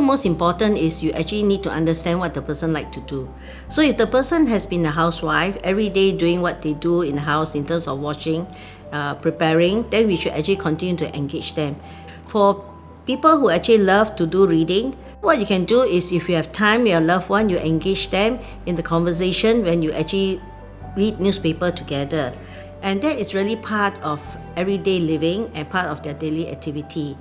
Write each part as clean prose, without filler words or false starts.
Most important is you actually need to understand what the person like to do. So if the person has been a housewife, every day doing what they do in the house in terms of washing, preparing, then we should actually continue to engage them. For people who actually love to do reading, what you can do is if you have time with your loved one, you engage them in the conversation when you actually read newspaper together. And that is really part of everyday living and part of their daily activity.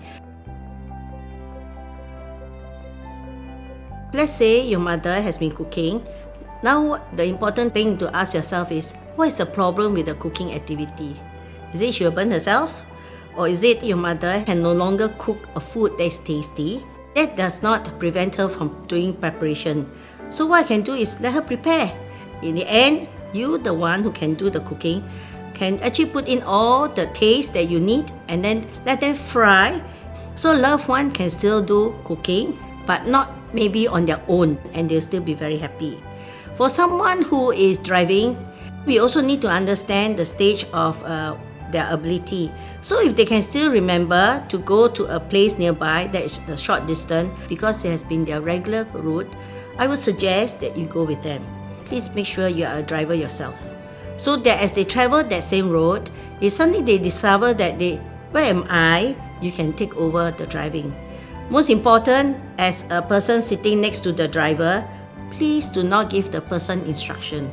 Let's say your mother has been cooking. Now the important thing to ask yourself is, what is the problem with the cooking activity? Is it she will burn herself? Or is it your mother can no longer cook a food that is tasty? That does not prevent her from doing preparation. So what I can do is let her prepare. In the end, you, the one who can do the cooking, can actually put in all the taste that you need and then let them fry. So loved one can still do cooking, but not maybe on their own, and they'll still be very happy. For someone who is driving, we also need to understand the stage of their ability. So if they can still remember to go to a place nearby that is a short distance because it has been their regular route, I would suggest that you go with them. Please make sure you are a driver yourself, so that as they travel that same road, if suddenly they discover that where am I, you can take over the driving. Most important, as a person sitting next to the driver, please do not give the person instruction.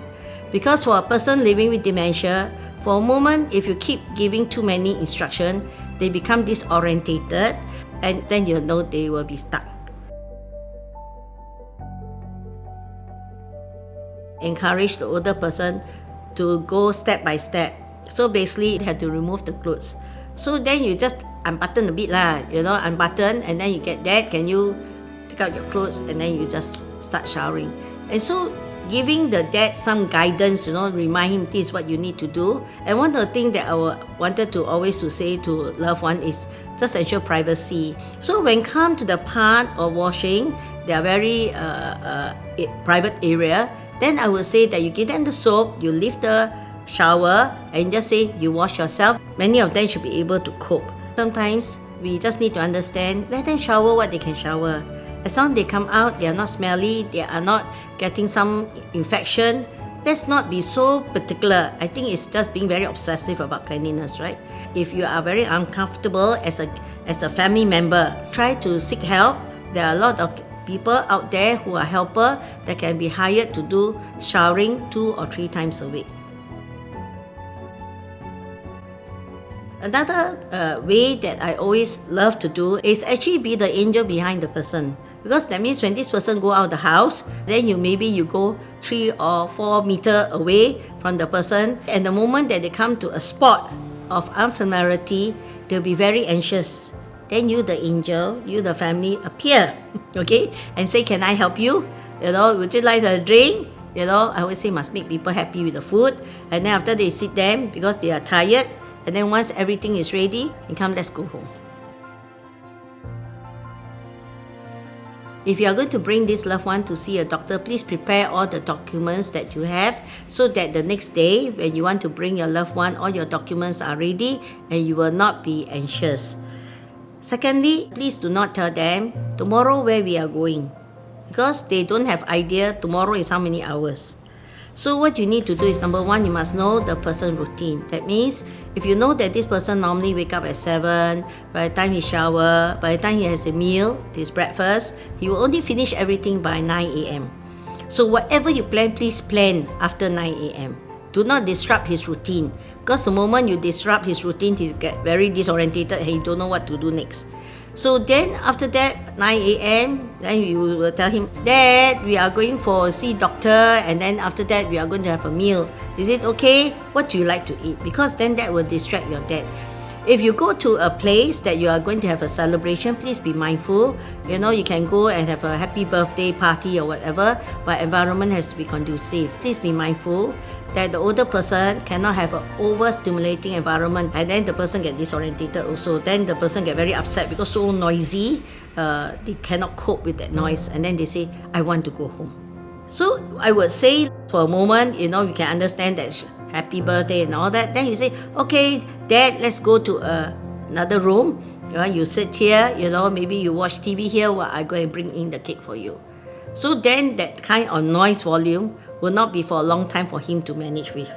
Because for a person living with dementia, for a moment, if you keep giving too many instructions, they become disorientated, and then you'll know they will be stuck. Encourage the older person to go step by step. So basically, you have to remove the clothes. So then you just unbutton a bit unbutton, and then you get that. Can you take out your clothes, and then you just start showering. And so giving the dad some guidance, remind him this is what you need to do. And one of the things that I wanted to always to say to loved one is just ensure privacy. So when come to the part of washing, they are very private area, then I would say that you give them the soap, you leave the shower, and just say you wash yourself. Many of them should be able to cope. Sometimes we just need to understand, let them shower what they can shower. As long as they come out, they are not smelly, they are not getting some infection. Let's not be so particular. I think it's just being very obsessive about cleanliness, right? If you are very uncomfortable as a family member, try to seek help. There are a lot of people out there who are helper that can be hired to do showering 2 or 3 times a week. Another way that I always love to do is actually be the angel behind the person. Because that means when this person go out of the house, then you go 3 or 4 meters away from the person, and the moment that they come to a spot of unfamiliarity, they'll be very anxious. Then you, the angel, you, the family, appear, okay, and say, can I help you? Would you like a drink? I always say must make people happy with the food. And then after they sit them because they are tired, and then once everything is ready, you come, let's go home. If you are going to bring this loved one to see a doctor, please prepare all the documents that you have so that the next day when you want to bring your loved one, all your documents are ready and you will not be anxious. Secondly, please do not tell them tomorrow where we are going, because they don't have idea tomorrow is how many hours. So what you need to do is, number one, you must know the person routine. That means if you know that this person normally wake up at 7, by the time he shower, by the time he has a meal, his breakfast, he will only finish everything by 9 a.m. So whatever you plan, please plan after 9 a.m. Do not disrupt his routine, because the moment you disrupt his routine, he get very disorientated and he don't know what to do next. So then after that, 9 a.m., then you will tell him, Dad, we are going for see doctor, and then after that we are going to have a meal. Is it okay? What do you like to eat? Because then that will distract your dad. If you go to a place that you are going to have a celebration, please be mindful. You can go and have a happy birthday party or whatever, but environment has to be conducive. Please be mindful that the older person cannot have an overstimulating environment, and then the person get disorientated also. Then the person get very upset because so noisy, they cannot cope with that noise, and then they say, I want to go home. So I would say for a moment, you can understand that happy birthday and all that. Then you say, okay, Dad, let's go to another room. You sit here, maybe you watch TV here while I go and bring in the cake for you. So then that kind of noise volume will not be for a long time for him to manage with.